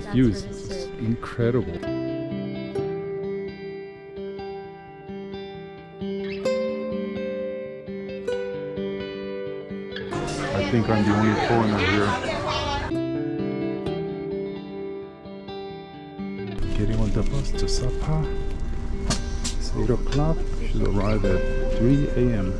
This view is incredible. I think I'm the only foreigner here. Getting on the bus to Sapa. It's 8 o'clock. Should arrive at 3 a.m.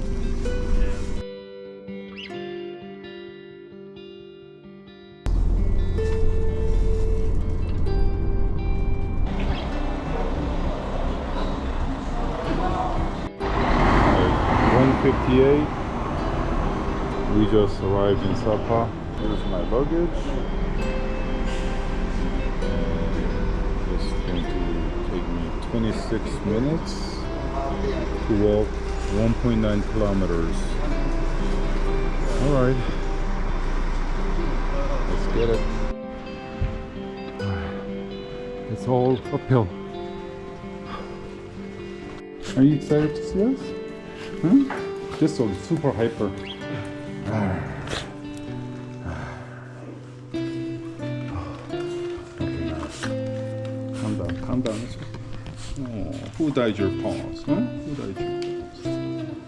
We just arrived in Sapa. Here's my luggage. It's going to take me 26 minutes to walk 1.9 kilometers. Alright, let's get it. It's all uphill. Are you excited to see us? Huh? This one's super hyper. Okay, now. Calm down. Oh, who dyed your paws? Huh? Who dyed your paws?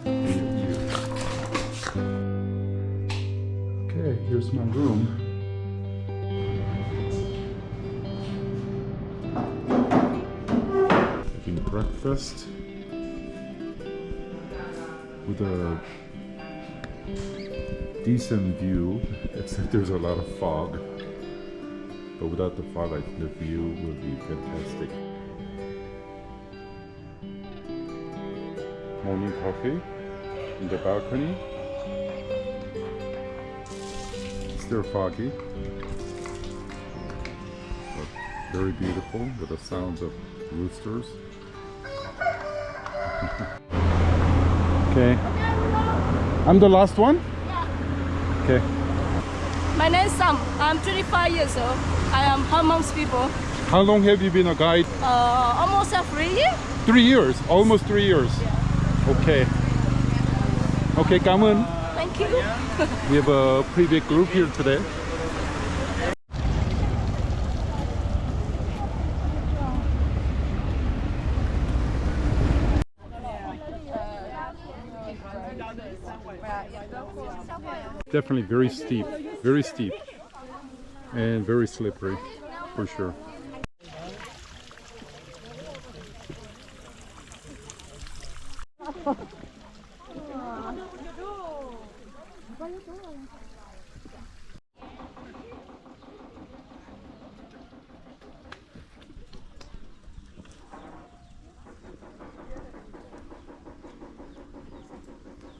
And your ears. Okay, here's my room. Having breakfast with a decent view, except there's a lot of fog. But without the fog, I think the view will be fantastic. Morning coffee in the balcony. It's still foggy, but very beautiful with the sounds of roosters. Okay, I'm the last one? Okay. My name is Sam. I'm 25 years old. I am Hmong people. How long have you been a guide? Almost 3 years. 3 years, almost 3 years. Yeah. Okay. Okay, come on. Thank you. We have a pretty big group here today. Definitely very steep, and very slippery, for sure.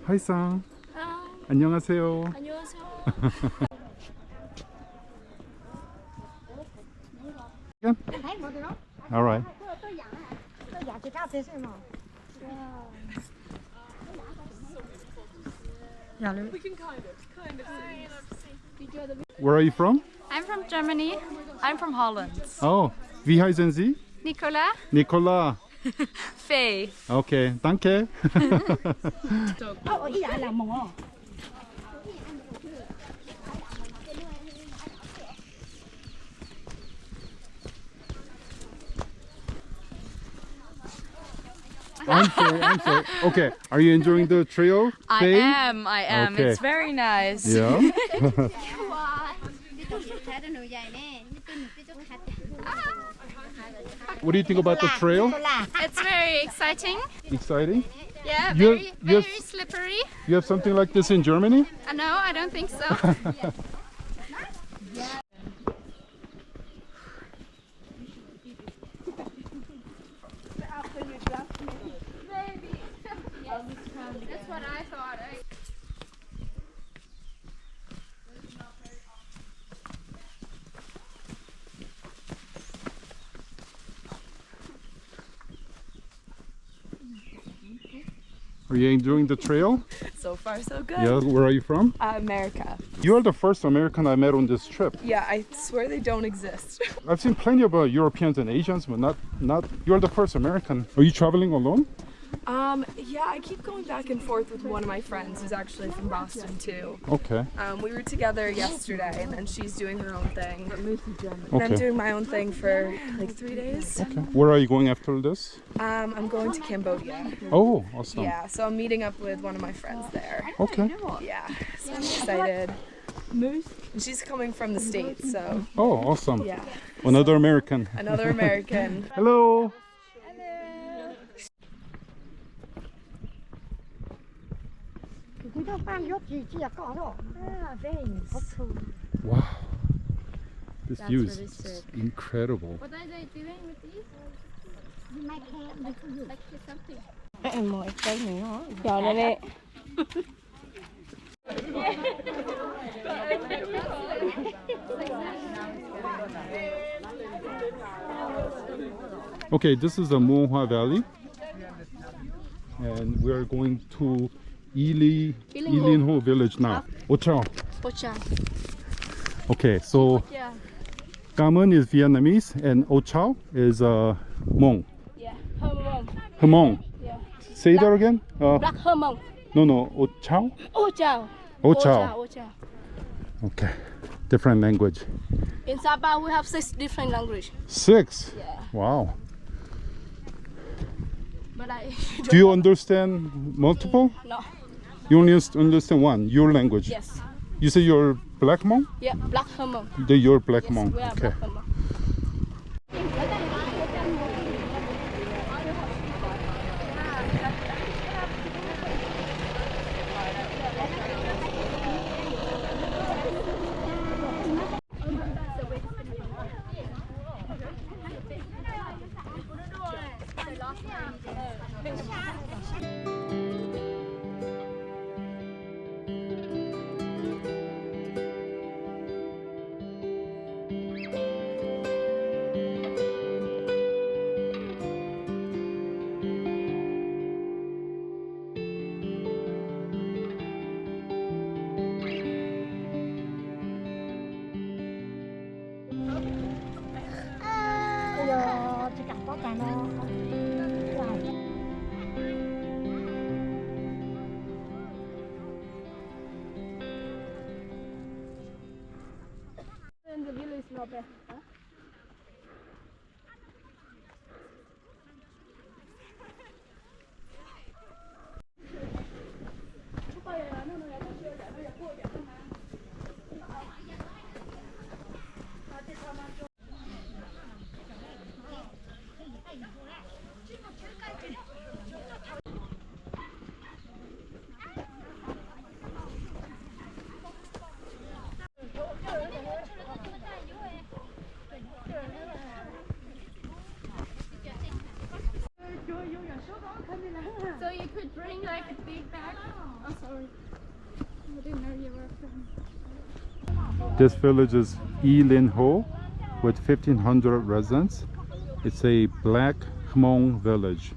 Hi, Sang. 안녕하세요. 안녕하세요. All right. We can kind of see. Where are you from? I'm from Germany. I'm from Holland. Oh, wie heißen Sie? Nicola? Nicola. Faye. Okay, danke. I'm sorry. Okay, are you enjoying the trail? I Faye? am. Okay. It's very nice. Yeah. What do you think about the trail? It's very exciting. Exciting? Yeah, You- very, you have- very slippery. You have something like this in Germany? No, I don't think so. That's what I thought. Are you enjoying the trail? So far, so good. Yeah. Where are you from? America. You are the first American I met on this trip. Yeah, I swear they don't exist. I've seen plenty of Europeans and Asians, but not. You're the first American. Are you traveling alone? Yeah, I keep going back and forth with one of my friends who's actually from Boston too. Okay. We were together yesterday, and then she's doing her own thing. And I'm Okay. doing my own thing for like 3 days. Okay. Where are you going after this? I'm going to Cambodia. Oh, awesome. Yeah, so I'm meeting up with one of my friends there. Okay. Yeah, so I'm excited. And she's coming from the States, so Oh, awesome. yeah. Another American. Another American. Hello. Wow. This view is really sick. incredible. What are they doing with these? You make like something. Nhỏ này nè. Okay, this is the Mohua Valley. And we are going to Ilin Ho village now. Ochao. Ocha. Okay, so Yeah. Kamen is Vietnamese and Ochao is Hmong. Yeah. Hmong. Hmong. Yeah. Say that again? Black Hmong. No, Ochao? Ocha. Ochao. Ocha. Okay, different language. In Sapa, we have 6 different languages. 6? Yeah. Wow. But I Do you understand multiple? No. You only understand one, your language. Yes. You say you're Black Hmong? Yeah. Black Hmong. You're Black Yes, Hmong. we are Okay. Black Hmong. And the village is not bad. Huh? So you could bring like a big bag. Oh, sorry. I didn't know you were from. This village is Ilin Ho with 1,500 residents. It's a Black Hmong village.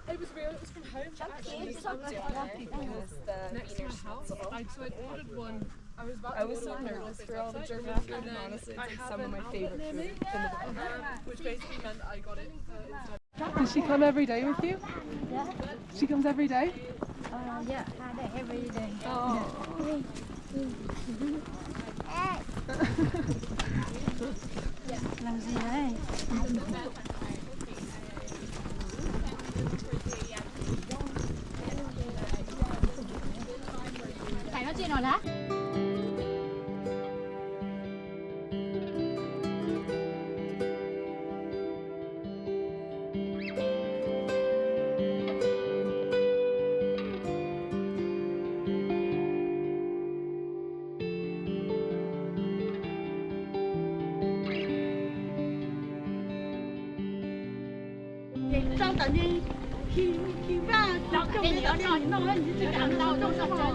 It was real. It was from home. Actually, because the next to my house. So I ordered one. I was so nervous for all the German food, and honestly, it's like some of my favorite food in the world. Which basically meant I got it. Does she come every day with you? Yeah. She comes every day? Yeah, I day every day. Làm gì đấy? Phải nói chuyện rồi đó. trong tự nhiên khi ra trong cái đó đi nó nói gì chứ cảm đau trong sông rồi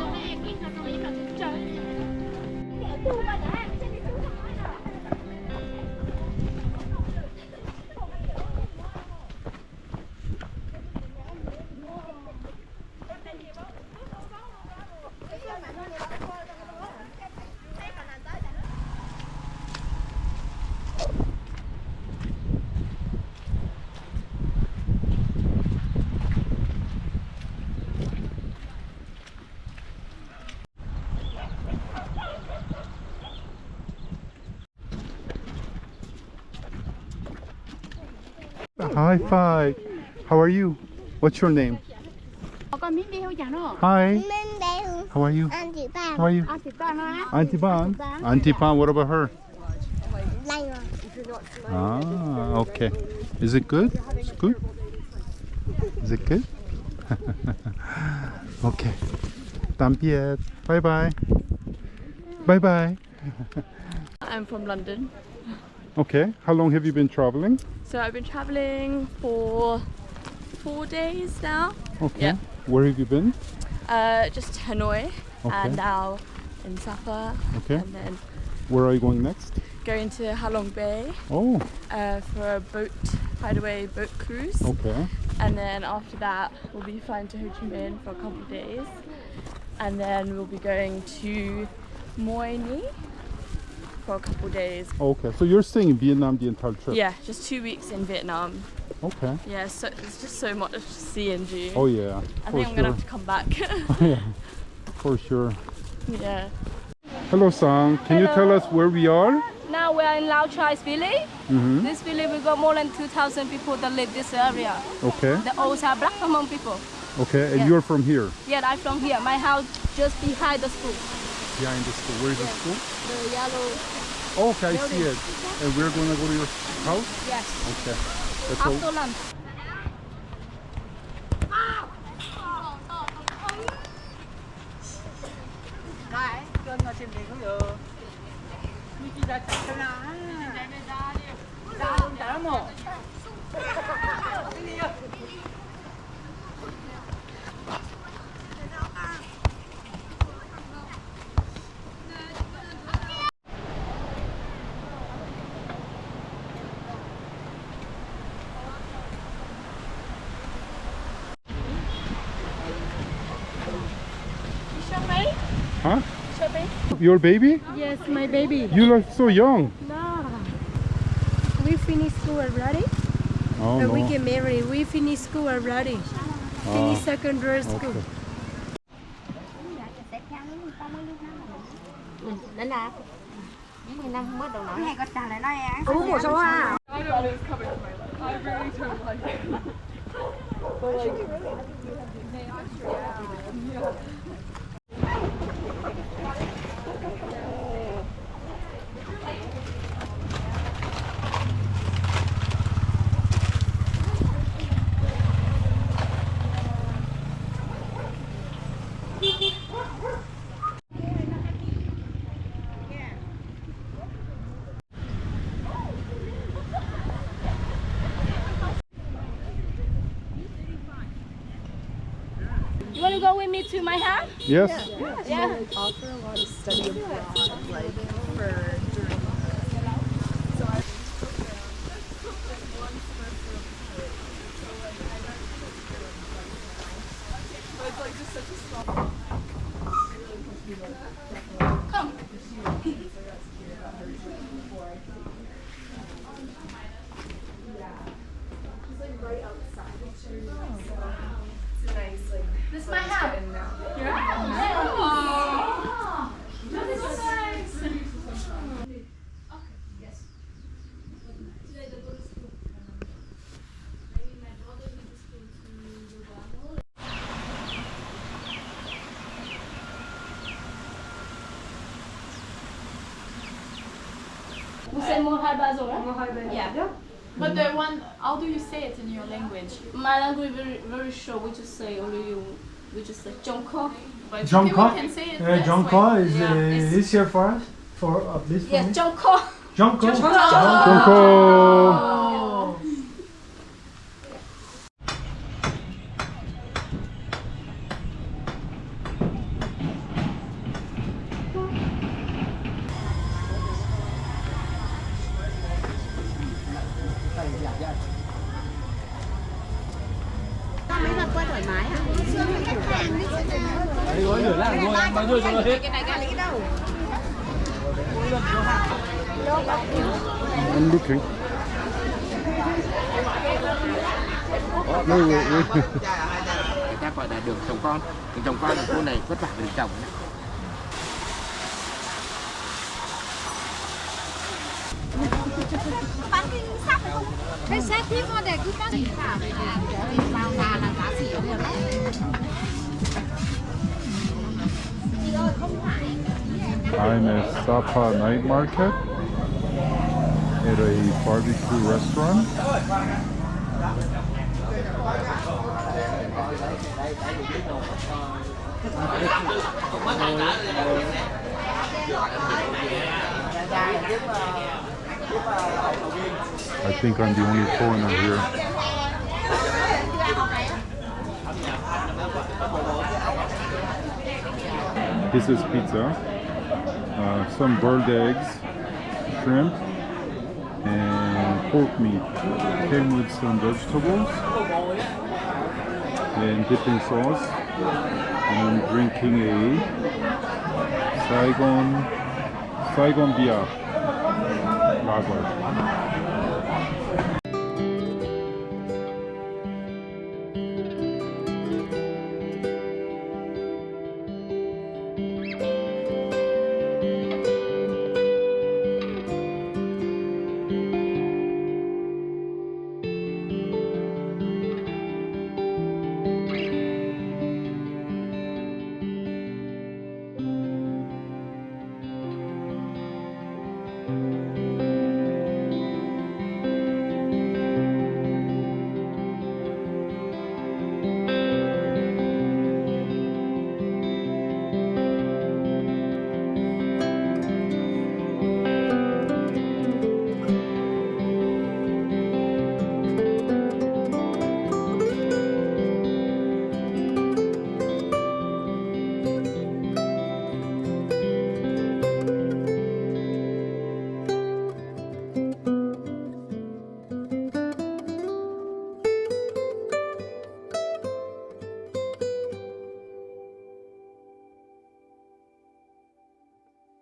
High five. How are you? What's your name? Con miếng đi heo chả nó. Hi. Mình đây. How are you? Anh chị ba. How are you? Anh chị ba hả? Auntie Ban. Auntie Ban, what about her? Đây rồi. Ah, okay. Is it good? It's good? Is it good? Okay. Tạm biệt. Bye bye. Bye bye. I'm from London. Okay. How long have you been traveling? So I've been traveling for 4 days now. Okay. Yeah. Where have you been? Just Hanoi Okay. and now in Sapa. Okay. And then Where are you going next? going to Halong Bay Oh, for a hideaway boat cruise. okay. And then after that we'll be flying to Ho Chi Minh for a couple of days. And then we'll be going to Moi Ni for a couple of days. Okay. So you're staying in Vietnam the entire trip? Yeah, just 2 weeks in Vietnam. Okay. Yeah, so it's just so much to see and do. Oh yeah. I For think I'm gonna sure. have to come back. Yeah. For sure. Yeah. Hello, Sang. Can you tell us where we are? Now we are in Lao짜이 village. Mm-hmm. This village we got more than 2,000 people that live this area. Okay. The old are black Hmong people. Okay. And Yeah. you're from here? Yeah, I'm from here. My house just behind the school. Behind the school. Where's the school? The yellow. Oh, okay, I see it. And we're gonna go to your house? Yes. Okay. That's all. After lunch. Huh? Your baby? Yes, my baby. You look so young. No. We finished school already. Oh, And we no. get married. We finished school already. Finished secondary school. Okay. Đến nào? 10 năm mới đầu nổi hay con chàng lại nói á. I thought it was coming from my left. I really don't like it. But like, You want to go with me to my house? Yes? Yeah. offer a lot of study abroad, like for during. So I. But it's like just such a small. This is my house. You say Mohalbazor? Yeah. But the one, how do you say it in your language? My language very short. We just say only. We just say Jongko. But Jongko? people can say it this Jongko way. is It's- easier for us, for at least for Yes, me. Jongko. Jongko. Jongko. Mấy lần qua thoải mái à? I'm looking. Wait. Người ta gọi là đường chồng con. Đường chồng con là cô này vất vả đường chồng. bán cái xác này không? Cái xác tiếp nó để cứ có gì cả này là bao là giá xỉ ở đây lắm. Chị ơi không phải. I'm at Sapa night market at a barbecue restaurant. I think I'm the only foreigner here. This is pizza. Some boiled eggs, shrimp, and pork meat. Came with some vegetables and dipping sauce. And I'm drinking a Saigon beer lager.